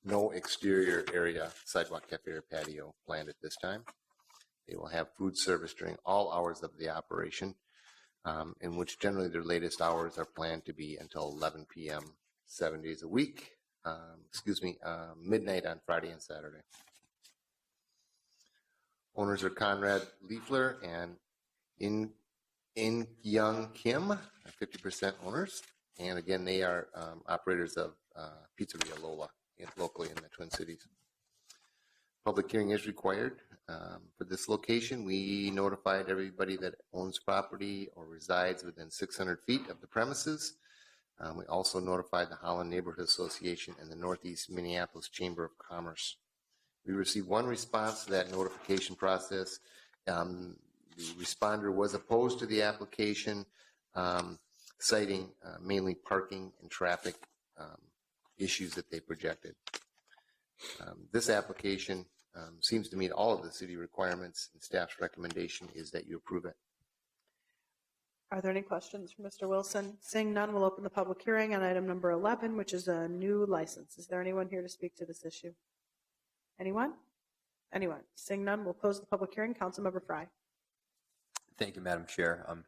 no exterior area, sidewalk, cafe, or patio planned at this time. They will have food service during all hours of the operation, in which generally their latest hours are planned to be until 11 p.m. 7 days a week. Midnight on Friday and Saturday. Owners are Conrad Liefler and In Young Kim, 50% owners. And again, they are operators of Pizzeria Lola locally in the Twin Cities. Public hearing is required. For this location, we notified everybody that owns property or resides within 600 feet of the premises. We also notified the Holland Neighborhood Association and the Northeast Minneapolis Chamber of Commerce. We received one response to that notification process. The responder was opposed to the application, citing mainly parking and traffic issues that they projected. This application seems to meet all of the city requirements, and staff's recommendation is that you approve it. Are there any questions for Mr. Wilson? Seeing none, we'll open the public hearing on item number 11, which is a new license. Is there anyone here to speak to this issue? Anyone? Anyone? Seeing none, we'll close the public hearing. Councilmember Fry. Thank you, Madam Chair. I'm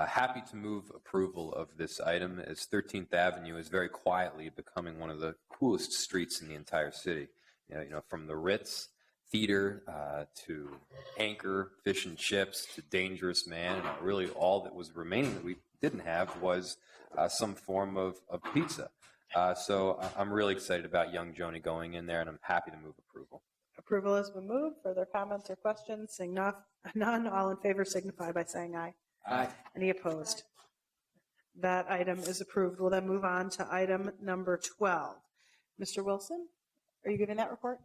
happy to move approval of this item, as 13th Avenue is very quietly becoming one of the coolest streets in the entire city. You know, from the Ritz Theater to Anchor Fish and Chips to Dangerous Man, and really all that was remaining that we didn't have was some form of pizza. So I'm really excited about Young Joni going in there, and I'm happy to move approval. Approval has been moved. Further comments or questions? Seeing none, all in favor signify by saying aye. Aye. Any opposed? That item is approved. We'll then move on to item number 12. Mr. Wilson, are you giving that report?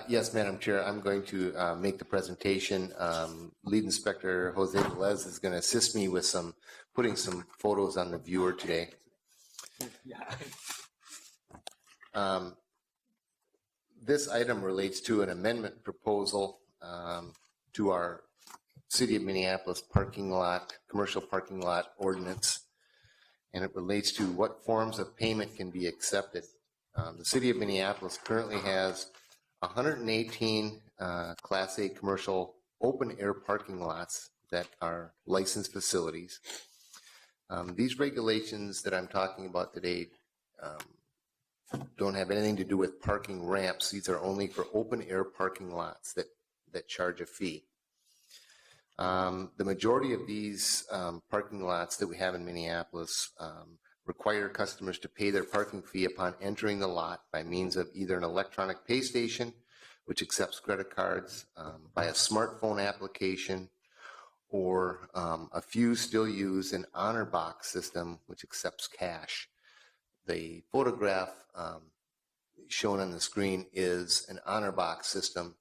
Yes, Madam Chair. I'm going to make the presentation. Lead Inspector Jose Velez is going to assist me with putting some photos on the viewer today. This item relates to an amendment proposal to our City of Minneapolis commercial parking lot ordinance, and it relates to what forms of payment can be accepted. The City of Minneapolis currently has 118 Class A commercial open-air parking lots that are licensed facilities. These regulations that I'm talking about today don't have anything to do with parking ramps. These are only for open-air parking lots that charge a fee. The majority of these parking lots that we have in Minneapolis require customers to pay their parking fee upon entering the lot by means of either an electronic pay station, which accepts credit cards, by a smartphone application, or a few still use an honor box system, which accepts cash. The photograph shown on the screen is an honor box system,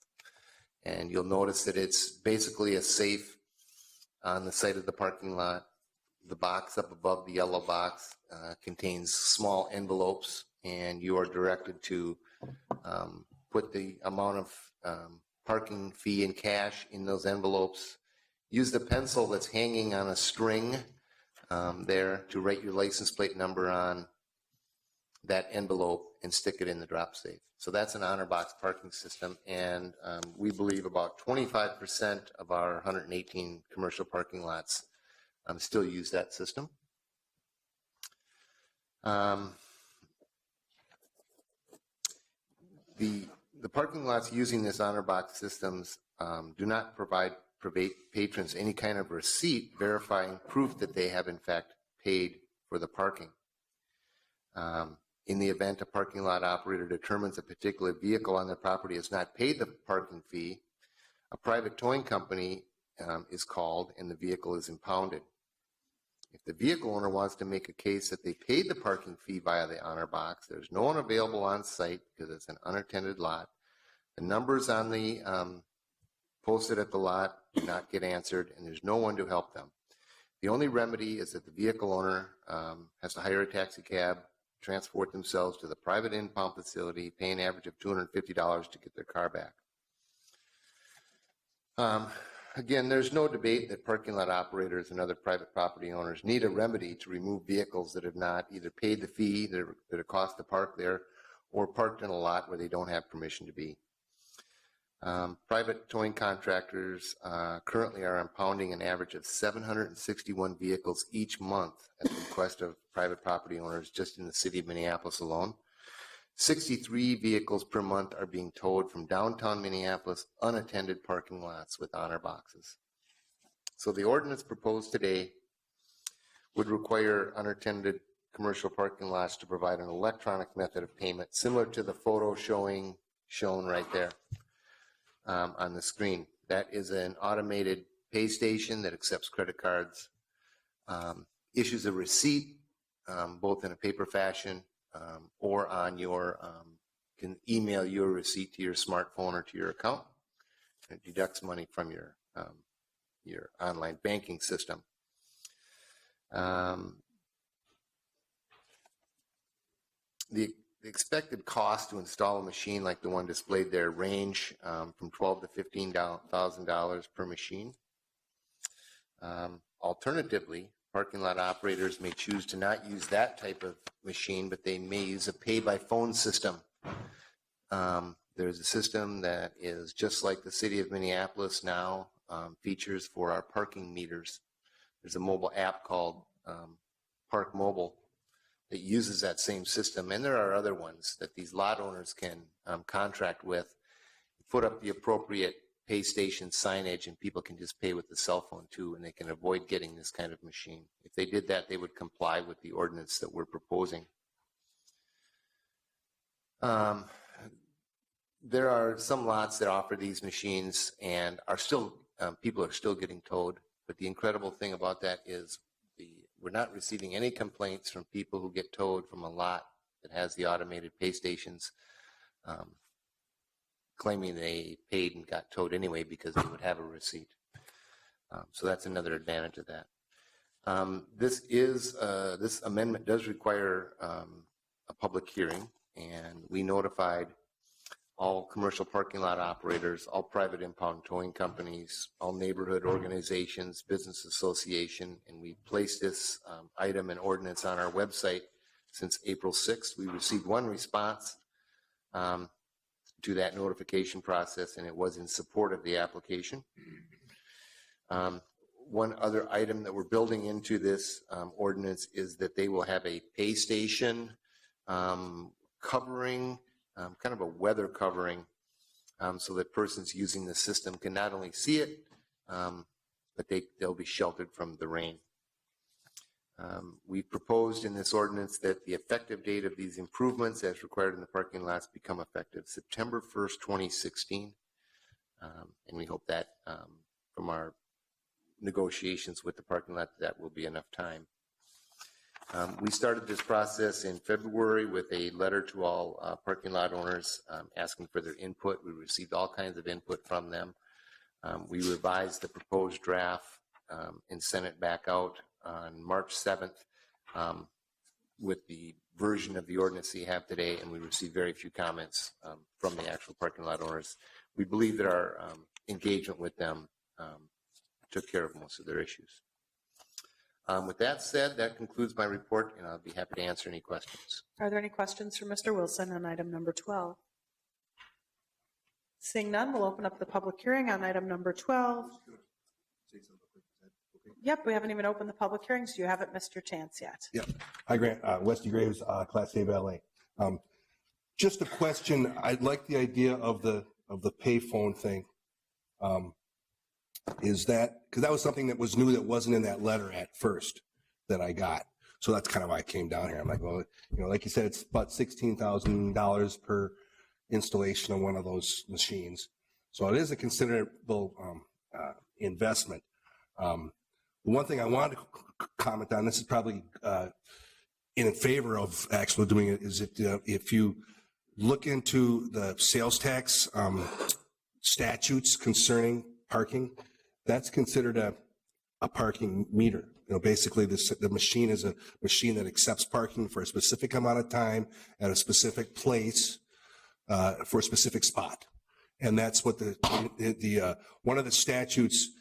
and you'll notice that it's basically a safe on the side of the parking lot. The box up above the yellow box contains small envelopes, and you are directed to put the amount of parking fee in cash in those envelopes. Use the pencil that's hanging on a string there to write your license plate number on that envelope and stick it in the drop safe. So that's an honor box parking system, and we believe about 25% of our 118 commercial parking lots still use that system. The parking lots using this honor box systems do not provide patrons any kind of receipt verifying proof that they have in fact paid for the parking. In the event a parking lot operator determines a particular vehicle on their property has not paid the parking fee, a private towing company is called and the vehicle is impounded. If the vehicle owner wants to make a case that they paid the parking fee via the honor box, there's no one available on site because it's an unattended lot. The numbers on the posted at the lot do not get answered, and there's no one to help them. The only remedy is that the vehicle owner has to hire a taxi cab, transport themselves to the private impound facility, pay an average of $250 to get their car back. Again, there's no debate that parking lot operators and other private property owners need a remedy to remove vehicles that have not either paid the fee that it costs to park there, or parked in a lot where they don't have permission to be. Private towing contractors currently are impounding an average of 761 vehicles each month at the request of private property owners just in the city of Minneapolis alone. 63 vehicles per month are being towed from downtown Minneapolis unattended parking lots with honor boxes. So the ordinance proposed today would require unattended commercial parking lots to provide an electronic method of payment similar to the photo shown right there on the screen. That is an automated pay station that accepts credit cards, issues a receipt both in a paper fashion or on your, can email your receipt to your smartphone or to your account. It deducts money from your online banking system. The expected cost to install a machine like the one displayed there range from $12,000 to $15,000 per machine. Alternatively, parking lot operators may choose to not use that type of machine, but they may use a pay-by-phone system. There's a system that is just like the city of Minneapolis now features for our parking meters. There's a mobile app called Park Mobile that uses that same system, and there are other ones that these lot owners can contract with, put up the appropriate pay station signage, and people can just pay with the cell phone too, and they can avoid getting this kind of machine. If they did that, they would comply with the ordinance that we're proposing. There are some lots that offer these machines and are still, people are still getting towed, but the incredible thing about that is we're not receiving any complaints from people who get towed from a lot that has the automated pay stations, claiming they paid and got towed anyway because they would have a receipt. So that's another advantage of that. This amendment does require a public hearing, and we notified all commercial parking lot operators, all private impound towing companies, all neighborhood organizations, business association, and we placed this item and ordinance on our website since April 6th. We received one response to that notification process, and it was in support of the application. One other item that we're building into this ordinance is that they will have a pay station covering, kind of a weather covering, so that persons using the system can not only see it, but they'll be sheltered from the rain. We proposed in this ordinance that the effective date of these improvements as required in the parking lots become effective September 1st, 2016. And we hope that from our negotiations with the parking lot, that will be enough time. We started this process in February with a letter to all parking lot owners asking for their input. We received all kinds of input from them. We revised the proposed draft and sent it back out on March 7th with the version of the ordinance that you have today, and we received very few comments from the actual parking lot owners. We believe that our engagement with them took care of most of their issues. With that said, that concludes my report, and I'll be happy to answer any questions. Are there any questions for Mr. Wilson on item number 12? Seeing none, we'll open up the public hearing on item number 12. Yep, we haven't even opened the public hearing, so you haven't missed your chance yet. Yep. Hi, Grant. Westy Graves, Class A Valet. Just a question. I like the idea of the payphone thing. Is that, because that was something that was new that wasn't in that letter at first that I got. So that's kind of why I came down here. I'm like, well, you know, like you said, it's about $16,000 per installation of one of those machines. So it is a considerable investment. The one thing I wanted to comment on, this is probably in favor of actually doing it, is that if you look into the sales tax statutes concerning parking, that's considered a parking meter. You know, basically the machine is a machine that accepts parking for a specific amount of time at a specific place for a specific spot. And that's what one of the statutes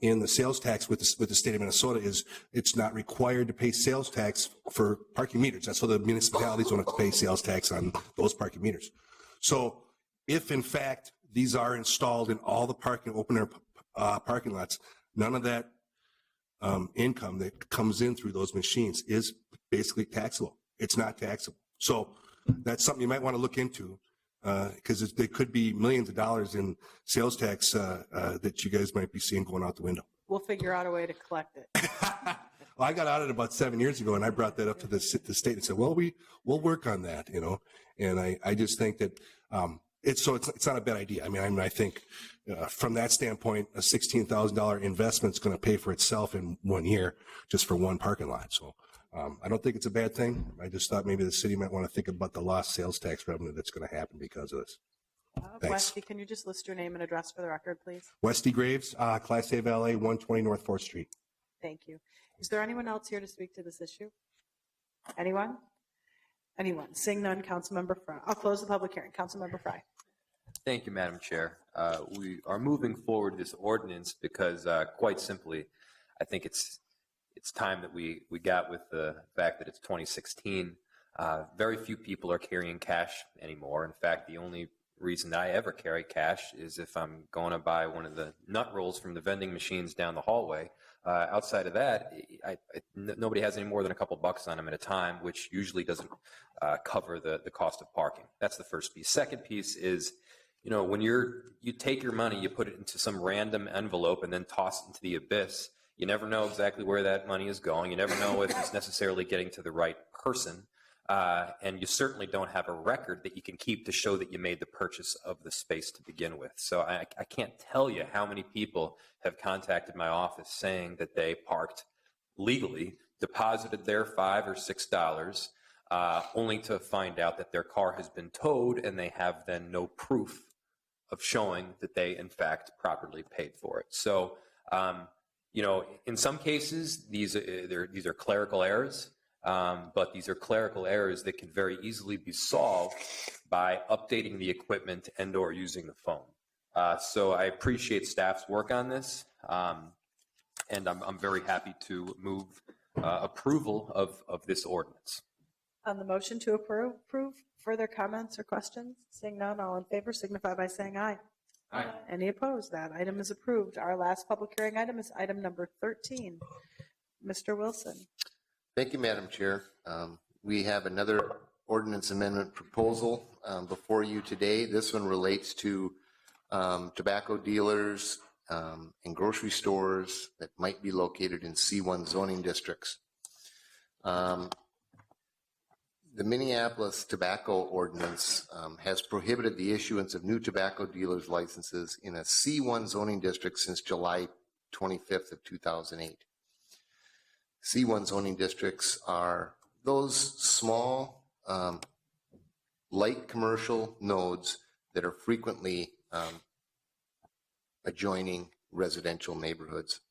in the sales tax with the state of Minnesota is it's not required to pay sales tax for parking meters. That's so the municipalities don't have to pay sales tax on those parking meters. So if in fact these are installed in all the open air parking lots, none of that income that comes in through those machines is basically taxable. It's not taxable. So that's something you might want to look into because there could be millions of dollars in sales tax that you guys might be seeing going out the window. We'll figure out a way to collect it. Well, I got audited about 7 years ago, and I brought that up to the state and said, well, we'll work on that, you know. And I just think that it's not a bad idea. I mean, I think from that standpoint, a $16,000 investment is going to pay for itself in 1 year just for one parking lot. So I don't think it's a bad thing. I just thought maybe the city might want to think about the lost sales tax revenue that's going to happen because of this. Thanks. Westy, can you just list your name and address for the record, please? Westy Graves, Class A Valet, 120 North 4th Street. Thank you. Is there anyone else here to speak to this issue? Anyone? Anyone? Seeing none, Councilmember Fry. I'll close the public hearing. Councilmember Fry. Thank you, Madam Chair. We are moving forward this ordinance because, quite simply, I think it's time that we got with the fact that it's 2016. Very few people are carrying cash anymore. In fact, the only reason I ever carry cash is if I'm going to buy one of the nut rolls from the vending machines down the hallway. Outside of that, nobody has any more than a couple bucks on them at a time, which usually doesn't cover the cost of parking. That's the first piece. Second piece is, you know, when you take your money, you put it into some random envelope and then toss it into the abyss. You never know exactly where that money is going. You never know if it's necessarily getting to the right person. And you certainly don't have a record that you can keep to show that you made the purchase of the space to begin with. So I can't tell you how many people have contacted my office saying that they parked legally, deposited their $5 or $6, only to find out that their car has been towed and they have then no proof of showing that they, in fact, properly paid for it. So, you know, in some cases, these are clerical errors. But these are clerical errors that can very easily be solved by updating the equipment and or using the phone. So I appreciate staff's work on this, and I'm very happy to move approval of this ordinance. On the motion to approve, further comments or questions? Seeing none, all in favor signify by saying aye. Aye. Any opposed? That item is approved. Our last public hearing item is item number 13. Mr. Wilson. Thank you, Madam Chair. We have another ordinance amendment proposal before you today. This one relates to tobacco dealers and grocery stores that might be located in C1 zoning districts. The Minneapolis tobacco ordinance has prohibited the issuance of new tobacco dealers licenses in a C1 zoning district since July 25th of 2008. C1 zoning districts are those small, light commercial nodes that are frequently adjoining residential neighborhoods.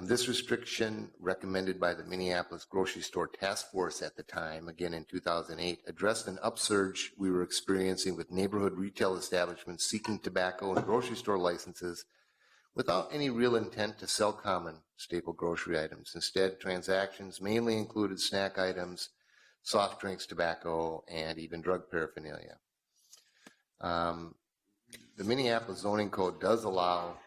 This restriction, recommended by the Minneapolis Grocery Store Task Force at the time, again in 2008, addressed an upsurge we were experiencing with neighborhood retail establishments seeking tobacco and grocery store licenses without any real intent to sell common staple grocery items. Instead, transactions mainly included snack items, soft drinks, tobacco, and even drug paraphernalia. The Minneapolis zoning code does allow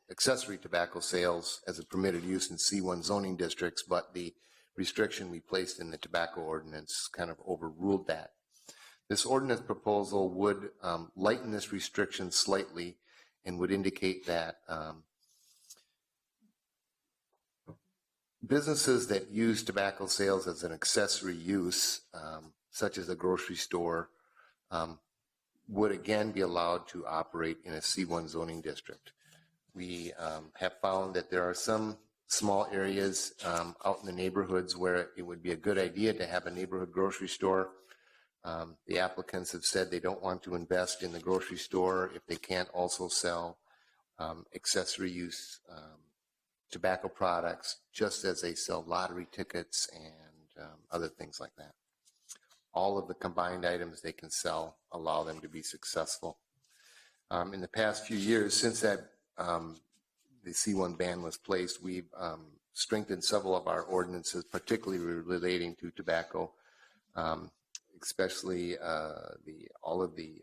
accessory tobacco sales as a permitted use in C1 zoning districts, but the restriction we placed in the tobacco ordinance kind of overruled that. This ordinance proposal would lighten this restriction slightly and would indicate that businesses that use tobacco sales as an accessory use, such as a grocery store, would again be allowed to operate in a C1 zoning district. We have found that there are some small areas out in the neighborhoods where it would be a good idea to have a neighborhood grocery store. The applicants have said they don't want to invest in the grocery store if they can't also sell accessory use tobacco products, just as they sell lottery tickets and other things like that. All of the combined items they can sell allow them to be successful. In the past few years, since that the C1 ban was placed, we've strengthened several of our ordinances, particularly relating to tobacco, especially all of the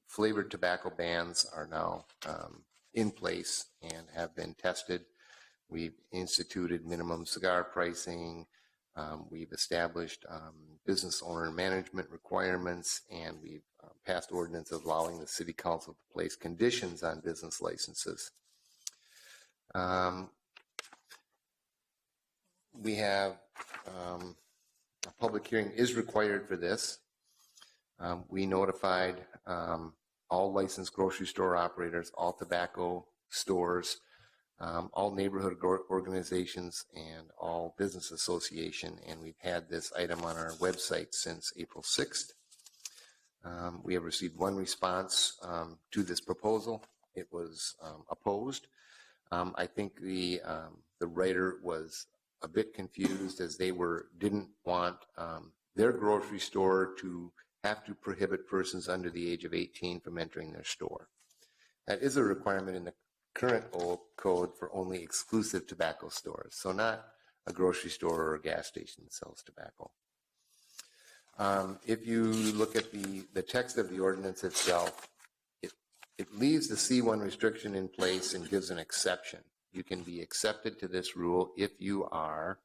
flavored tobacco bans are now in place and have been tested. We've instituted minimum cigar pricing. We've established business owner management requirements, and we've passed ordinances allowing the city council to place conditions on business licenses. We have a public hearing is required for this. We notified all licensed grocery store operators, all tobacco stores, all neighborhood organizations, and all business association, and we've had this item on our website since April 6th. We have received one response to this proposal. It was opposed. I think the writer was a bit confused, as they didn't want their grocery store to have to prohibit persons under the age of 18 from entering their store. That is a requirement in the current old code for only exclusive tobacco stores, so not a grocery store or a gas station that sells tobacco. If you look at the text of the ordinance itself, it leaves the C1 restriction in place and gives an exception. You can be accepted to this rule if you are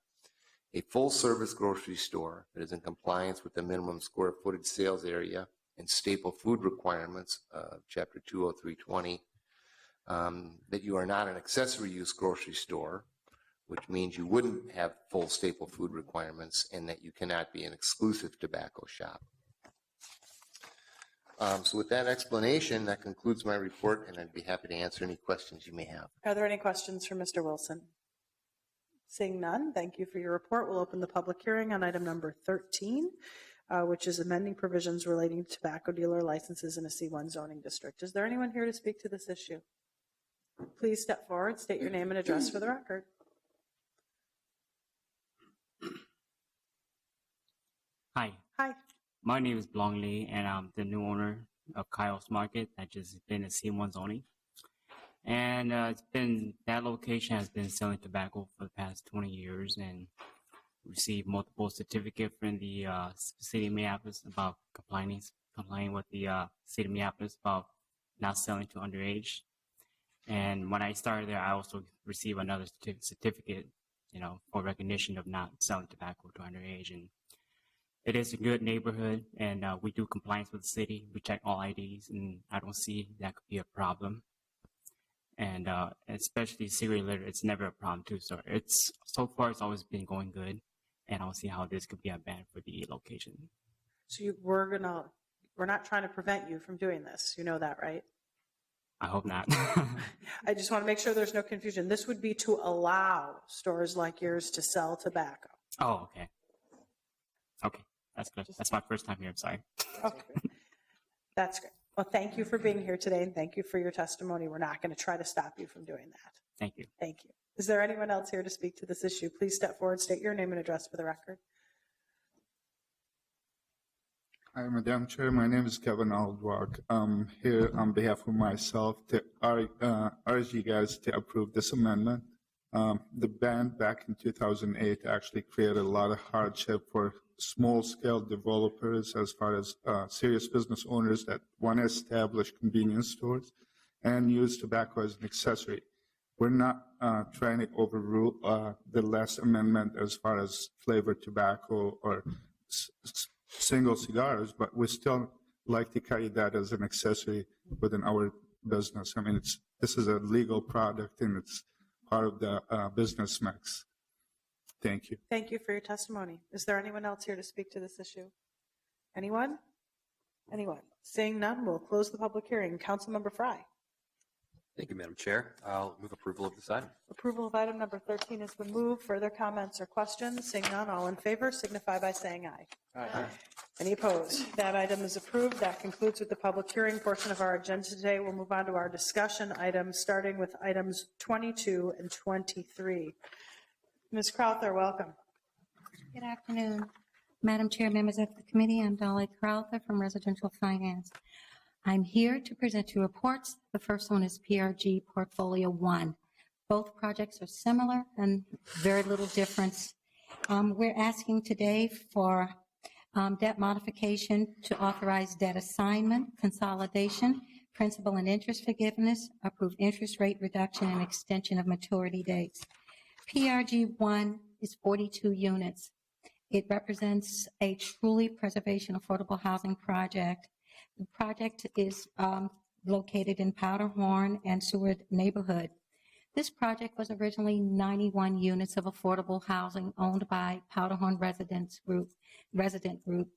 a full-service grocery store that is in compliance with the minimum square footage sales area and staple food requirements of Chapter 20320, that you are not an accessory use grocery store, which means you wouldn't have full staple food requirements, and that you cannot be an exclusive tobacco shop. So with that explanation, that concludes my report, and I'd be happy to answer any questions you may have. Are there any questions for Mr. Wilson? Seeing none, thank you for your report. We'll open the public hearing on item number 13, which is amending provisions relating to tobacco dealer licenses in a C1 zoning district. Is there anyone here to speak to this issue? Please step forward, state your name and address for the record. Hi. Hi. My name is Longley, and I'm the new owner of Kyle's Market that just been a C1 zoning. And that location has been selling tobacco for the past 20 years and received multiple certificates from the city of Minneapolis about complying with the city of Minneapolis about not selling to underage. And when I started there, I also received another certificate, for recognition of not selling tobacco to underage. And it is a good neighborhood, and we do compliance with the city. We check all IDs, and I don't see that could be a problem. And especially cigarette litter, it's never a problem too. So so far it's always been going good, and I don't see how this could be a ban for the location. So we're not trying to prevent you from doing this. You know that, right? I hope not. I just want to make sure there's no confusion. This would be to allow stores like yours to sell tobacco. Oh, okay. Okay, that's good. That's my first time here. I'm sorry. Okay. That's great. Well, thank you for being here today, and thank you for your testimony. We're not going to try to stop you from doing that. Thank you. Thank you. Is there anyone else here to speak to this issue? Please step forward, state your name and address for the record. Hi, Madam Chair. My name is Kevin Aldwalk. I'm here on behalf of myself to urge you guys to approve this amendment. The ban back in 2008 actually created a lot of hardship for small-scale developers as far as serious business owners that want to establish convenience stores and use tobacco as an accessory. We're not trying to overrule the last amendment as far as flavored tobacco or single cigars, but we still like to carry that as an accessory within our business. I mean, this is a legal product, and it's part of the business mix. Thank you. Thank you for your testimony. Is there anyone else here to speak to this issue? Anyone? Anyone? Seeing none, we'll close the public hearing. Councilmember Fry. Thank you, Madam Chair. I'll move approval of this item. Approval of item number 13 has been moved. Further comments or questions? Seeing none, all in favor signify by saying aye. Aye. Any opposed? That item is approved. That concludes with the public hearing portion of our agenda today. We'll move on to our discussion items, starting with items 22 and 23. Ms. Crowther, welcome. Good afternoon, Madam Chair, members of the committee. I'm Dollie Crowther from Residential Finance. I'm here to present two reports. The first one is PRG Portfolio I. Both projects are similar and very little difference. We're asking today for debt modification to authorize debt assignment, consolidation, principal and interest forgiveness, approve interest rate reduction, and extension of maturity dates. PRG 1 is 42 units. It represents a truly preservation affordable housing project. The project is located in Powderhorn and Seward neighborhood. This project was originally 91 units of affordable housing owned by Powderhorn resident group.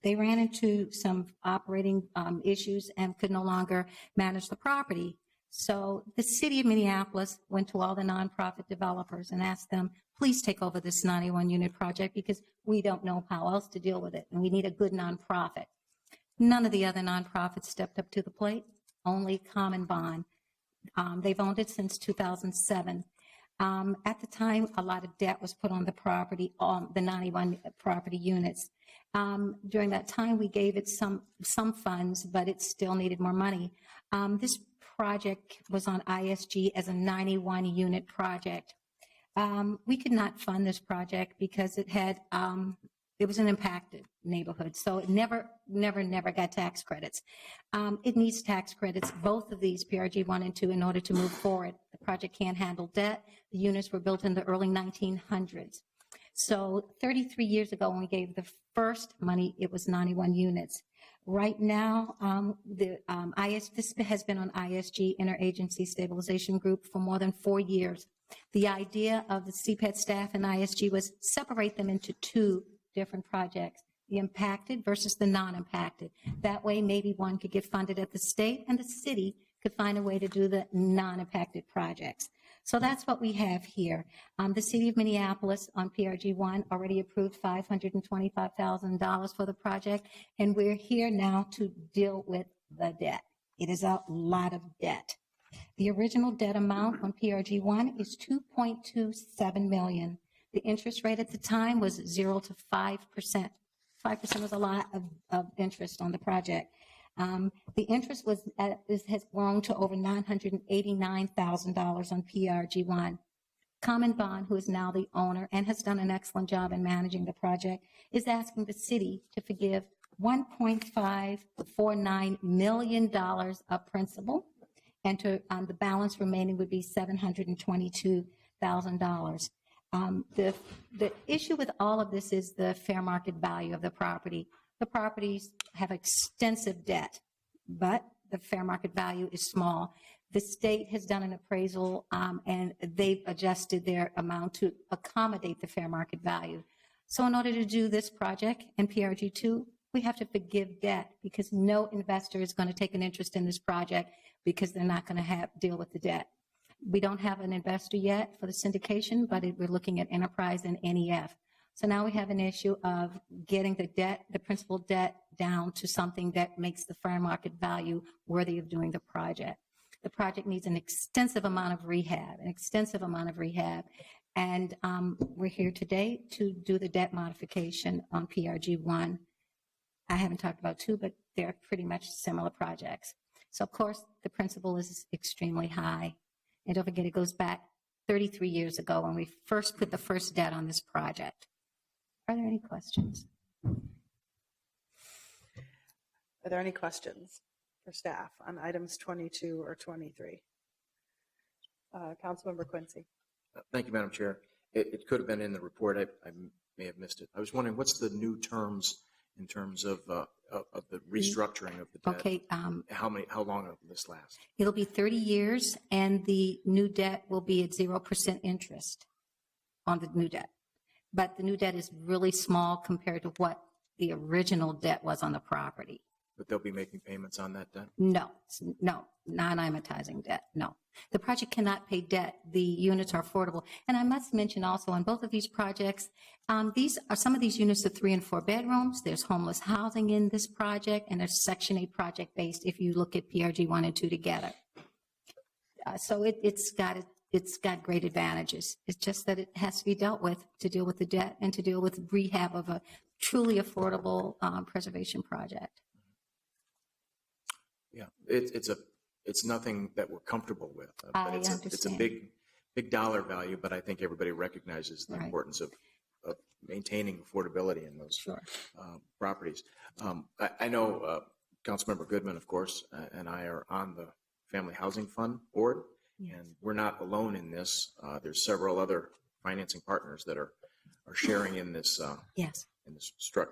They ran into some operating issues and could no longer manage the property. So the city of Minneapolis went to all the nonprofit developers and asked them, please take over this 91 unit project because we don't know how else to deal with it and we need a good nonprofit. None of the other nonprofits stepped up to the plate, only CommonBond. They've owned it since 2007. At the time, a lot of debt was put on the property, on the 91 property units. During that time, we gave it some funds, but it still needed more money. This project was on ISG as a 91 unit project. We could not fund this project because it had, it was an impacted neighborhood, so it never got tax credits. It needs tax credits, both of these, PRG 1 and 2, in order to move forward. The project can't handle debt. The units were built in the early 1900s. So 33 years ago, when we gave the first money, it was 91 units. Right now, this has been on ISG, Interagency Stabilization Group, for more than 4 years. The idea of the CPED staff and ISG was separate them into two different projects, the impacted versus the non-impacted. That way, maybe one could get funded at the state and the city could find a way to do the non-impacted projects. So that's what we have here. The city of Minneapolis on PRG 1 already approved $525,000 for the project, and we're here now to deal with the debt. It is a lot of debt. The original debt amount on PRG 1 is $2.27 million. The interest rate at the time was 0 to 5%. 5% was a lot of interest on the project. The interest has grown to over $989,000 on PRG 1. CommonBond, who is now the owner and has done an excellent job in managing the project, is asking the city to forgive $1.549 million of principal, and to the balance remaining would be $722,000. The issue with all of this is the fair market value of the property. The properties have extensive debt, but the fair market value is small. The state has done an appraisal and they've adjusted their amount to accommodate the fair market value. So in order to do this project in PRG 2, we have to forgive debt because no investor is going to take an interest in this project because they're not going to deal with the debt. We don't have an investor yet for the syndication, but we're looking at Enterprise and NEF. So now we have an issue of getting the debt, the principal debt, down to something that makes the fair market value worthy of doing the project. The project needs an extensive amount of rehab, and we're here today to do the debt modification on PRG 1. I haven't talked about 2, but they're pretty much similar projects. So of course, the principal is extremely high. And don't forget, it goes back 33 years ago when we first put the first debt on this project. Are there any questions? Are there any questions for staff on items 22 or 23? Councilmember Quincy. Thank you, Madam Chair. It could have been in the report. I may have missed it. I was wondering, what's the new terms in terms of the restructuring of the debt? Okay. How long will this last? It'll be 30 years, and the new debt will be at 0% interest on the new debt. But the new debt is really small compared to what the original debt was on the property. But they'll be making payments on that debt? No, non-amortizing debt, no. The project cannot pay debt. The units are affordable. And I must mention also on both of these projects, some of these units are 3 and 4 bedrooms. There's homeless housing in this project, and there's Section 8 project based if you look at PRG 1 and 2 together. So it's got great advantages. It's just that it has to be dealt with to deal with the debt and to deal with rehab of a truly affordable preservation project. Yeah, it's nothing that we're comfortable with, but I it's a understand. big dollar value. But I think everybody recognizes the Right. importance of maintaining affordability in those Sure. properties. I know Councilmember Goodman, of course, and I are on the Family Housing Fund board, Yes. and we're not alone in this. There's several other financing partners that are sharing in this Yes,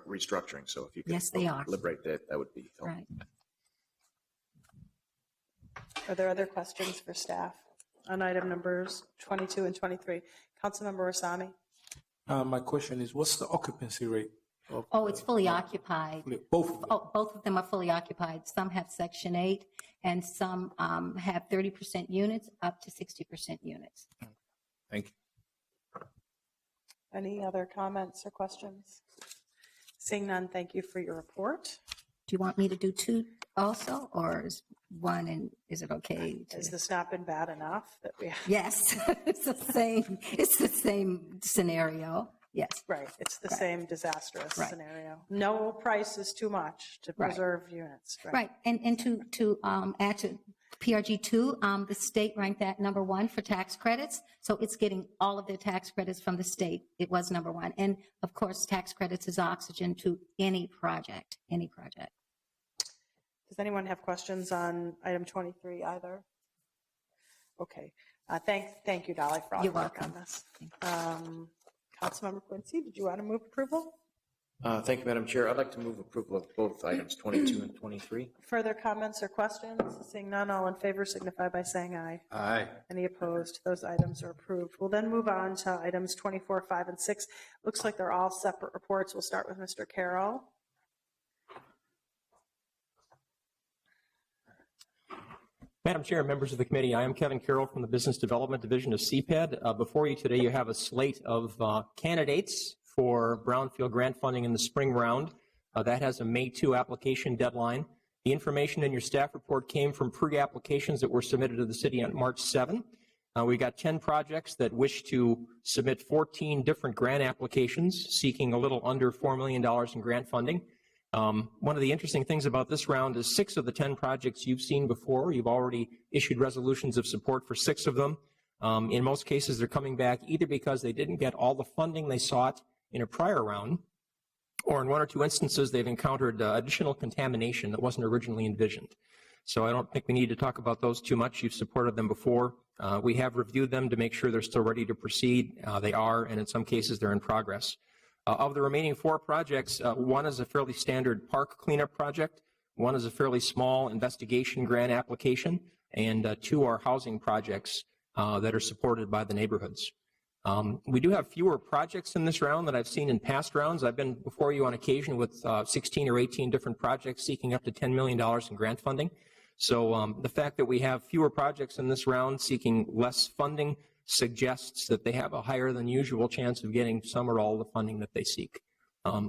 restructuring. So if you could Yes, they are. liberate that would be helpful. right. Are there other questions for staff on item numbers 22 and 23? Councilmember Rasami? My question is, what's the occupancy rate? Oh, it's fully occupied. Both of them? Oh, both of them are fully occupied. Some have Section 8, and some have 30% units up to 60% units. Thank you. Any other comments or questions? Seeing none, thank you for your report. Do you want me to do two also, or is one, and is it okay? Has this not been bad enough that we? Yes, it's the same scenario. Yes, Right, it's the same disastrous Right. scenario. No price is too much to Right. preserve units. right. And to add to PRG 2, the state ranked that number 1 for tax credits. So it's getting all of their tax credits from the state. It was number 1. And of course, tax credits is oxygen to any project, Does anyone have questions on item 23 either? Okay, thank you, Dolly, for all You're your work on welcome. this. Councilmember Quincy, did you want to move approval? Thank you, Madam Chair. I'd like to move approval of both items 22 and 23. Further comments or questions? Seeing none, all in favor signify by saying aye. Aye. Any opposed? Those items are approved. We'll then move on to items 24, 5, and 6. Looks like they're all separate reports. We'll start with Mr. Carroll. Madam Chair, members of the committee, I am Kevin Carroll from the Business Development Division of CPED. Before you today, you have a slate of candidates for Brownfield Grant funding in the spring round. That has a May 2 application deadline. The information in your staff report came from pre-applications that were submitted to the city on March 7. We got 10 projects that wish to submit 14 different grant applications, seeking a little under $4 million in grant funding. One of the interesting things about this round is 6 of the 10 projects you've seen before. You've already issued resolutions of support for 6 of them. In most cases, they're coming back either because they didn't get all the funding they sought in a prior round, or in 1 or 2 instances, they've encountered additional contamination that wasn't originally envisioned. So I don't think we need to talk about those too much. You've supported them before. We have reviewed them to make sure they're still ready to proceed. They are, and in some cases, they're in progress. Of the remaining 4 projects, 1 is a fairly standard park cleanup project, 1 is a fairly small investigation grant application, and 2 are housing projects that are supported by the neighborhoods. We do have fewer projects in this round than I've seen in past rounds. I've been before you on occasion with 16 or 18 different projects seeking up to $10 million in grant funding. So the fact that we have fewer projects in this round seeking less funding suggests that they have a higher than usual chance of getting some or all the funding that they seek.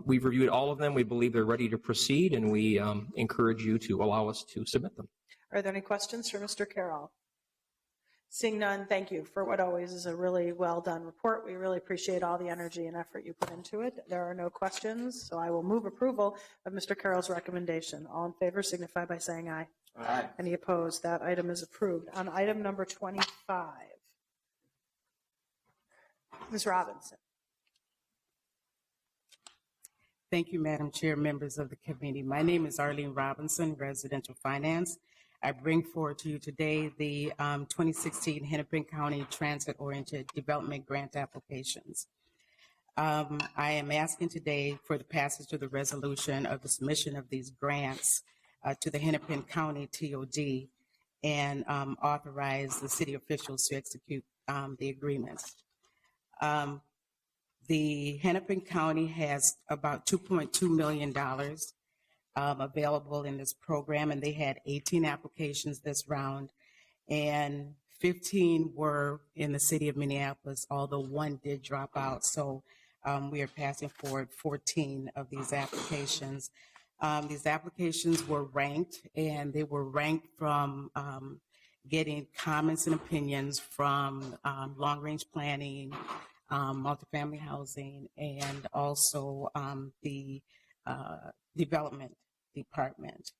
We've reviewed all of them. We believe they're ready to proceed, and we encourage you to allow us to submit them. Are there any questions for Mr. Carroll? Seeing none, thank you for what always is a really well-done report. We really appreciate all the energy and effort you put into it. There are no questions, so I will move approval of Mr. Carroll's recommendation. All in favor signify by saying aye. Aye. Any opposed? That item is approved. On item number 25, Ms. Robinson. Thank you, Madam Chair, members of the committee. My name is Arlene Robinson, Residential Finance. I bring forward to you today the 2016 Hennepin County Transit-Oriented Development Grant Applications. I am asking today for the passage of the resolution of the submission of these grants to the Hennepin County TOD and authorize the city officials to execute the agreements. The Hennepin County has about $2.2 million available in this program, and they had 18 applications this round, and 15 were in the city of Minneapolis, although 1 did drop out. So we are passing forward 14 of these applications. These applications were ranked, and they were ranked from getting comments and opinions from long-range planning, multifamily housing, and also the development department.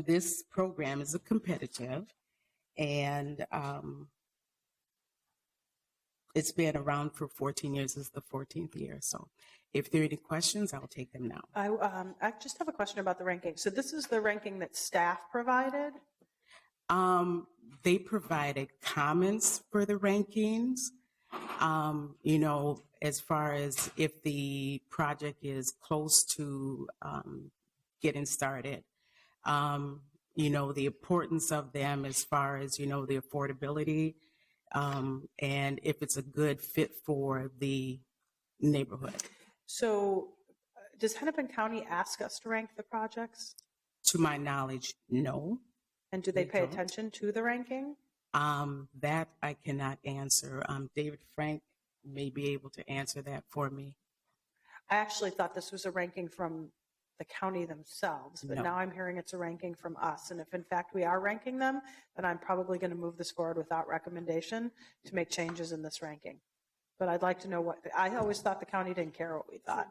This program is a competitive, and it's been around for 14 years. This is the 14th year. So if there are any questions, I'll take them now. I just have a question about the ranking. So this is the ranking that staff provided? They provided comments for the rankings, you know, as far as if the project is close to getting started. You know, the importance of them as far as, you know, the affordability, and if it's a good fit for the neighborhood. So does Hennepin County ask us to rank the projects? To my knowledge, no. And do they pay don't. attention to the ranking? That I cannot answer. David Frank may be able to answer that for me. I actually thought this was a ranking from the county themselves, but No. now I'm hearing it's a ranking from us. And if in fact we are ranking them, then I'm probably going to move this forward without recommendation to make changes in this ranking. But I'd like to know what, I always thought the county didn't care what we thought.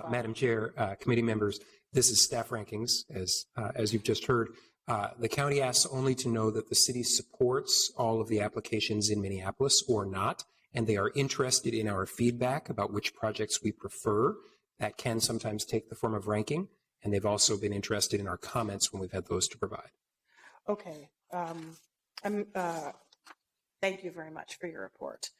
Madam Chair, committee members, this is staff rankings, as you've just heard. The county asks only to know that the city supports all of the applications in Minneapolis or not, and they are interested in our feedback about which projects we prefer. That can sometimes take the form of ranking, and they've also been interested in our comments when we've had those to provide. Okay. Thank you very much for your report.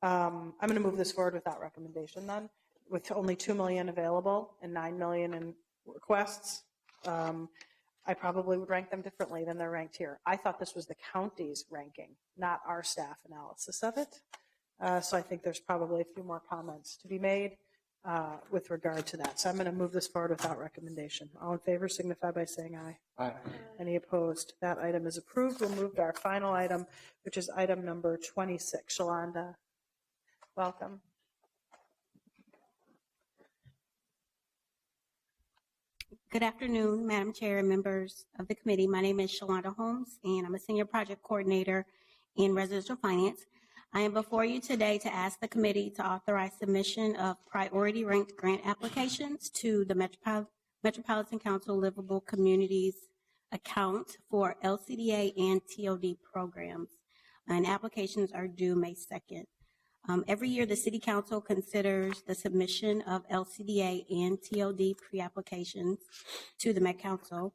I'm going to move this forward without recommendation then, with only $2 million available and $9 million in requests. I probably would rank them differently than they're ranked here. I thought this was the county's ranking, not our staff analysis of it. So I think there's probably a few more comments to be made with regard to that. So I'm going to move this forward without recommendation. All in favor signify by saying aye. Aye. Any opposed? That item is approved. We'll move to our final item, which is item number 26. Shalonda, welcome. Good afternoon, Madam Chair and members of the committee. My name is Shalonda Holmes, and I'm a senior project coordinator in residential finance. I am before you today to ask the committee to authorize submission of priority ranked grant applications to the Metropolitan Council Livable Communities account for LCDA and TOD programs. And applications are due May 2nd. Every year, the City Council considers the submission of LCDA and TOD pre-applications to the Met Council.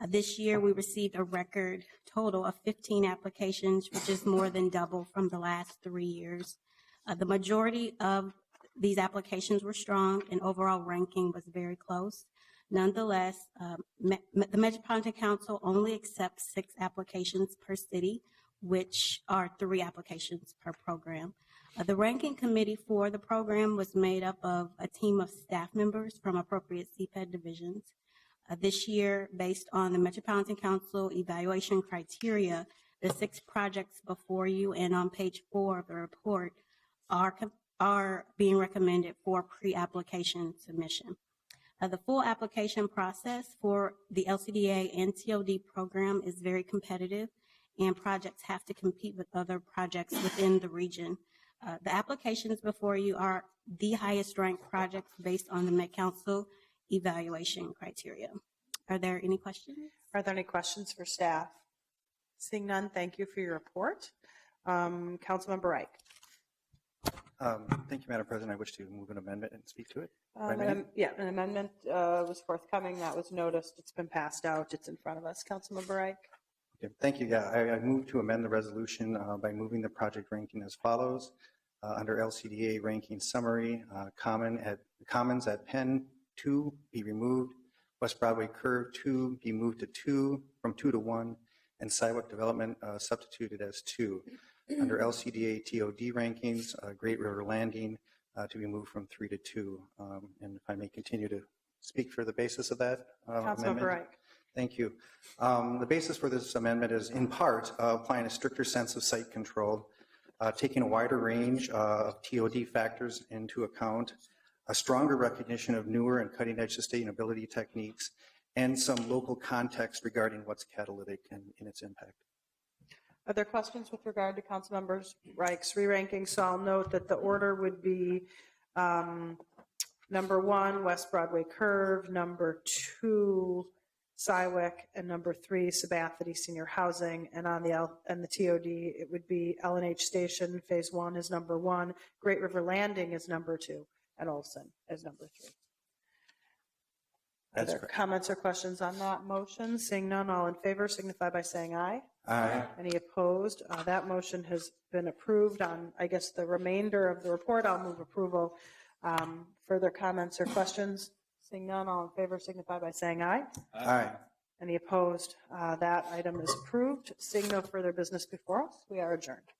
This year, we received a record total of 15 applications, which is more than double from the last 3 years. The majority of these applications were strong, and overall ranking was very close. Nonetheless, the Metropolitan Council only accepts 6 applications per city, which are 3 applications per program. The ranking committee for the program was made up of a team of staff members from appropriate CPED divisions. This year, based on the Metropolitan Council evaluation criteria, the 6 projects before you and on page 4 of the report are being recommended for pre-application submission. The full application process for the LCDA and TOD program is very competitive, and projects have to compete with other projects within the region. The applications before you are the highest ranked projects based on the Met Council evaluation criteria. Are there any questions? Are there any questions for staff? Seeing none, thank you for your report. Councilmember Reich. Thank you, Madam President. I wish to move an amendment and speak to it. Yeah, an amendment was forthcoming. That was noticed. It's been passed out. It's in front of us. Councilmember Reich. Okay, thank you. Yeah, I move to amend the resolution by moving the project ranking as follows. Under LCDA ranking summary, Commons at Penn 2 be removed, West Broadway Curve 2 be moved to 2 from 2 to 1, and sidewalk development substituted as 2. Under LCDA TOD rankings, Great River Landing to be moved from 3 to 2. And if I may continue to speak for the basis of that amendment. Reich. Thank you. The basis for this amendment is in part applying a stricter sense of site control, taking a wider range of TOD factors into account, a stronger recognition of newer and cutting-edge sustainability techniques, and some local context regarding what's catalytic in its impact. Are there questions with regard to Councilmember Reich's re-ranking? So I'll note that the order would be number 1, West Broadway Curve, number 2, Sywick, and number 3, Sabathity Senior Housing, and on the TOD, it would be L&H Station, Phase 1 is number 1, Great River Landing is number 2, and Olson is number 3. Are there comments or questions on that motion? Seeing none, all in favor signify by saying aye. Aye. Any opposed? That motion has been approved. On, I guess, the remainder of the report, I'll move approval. Further comments or questions? Seeing none, all in favor signify by saying aye. Aye. Any opposed? That item is approved. Seeing no further business before us, we are adjourned.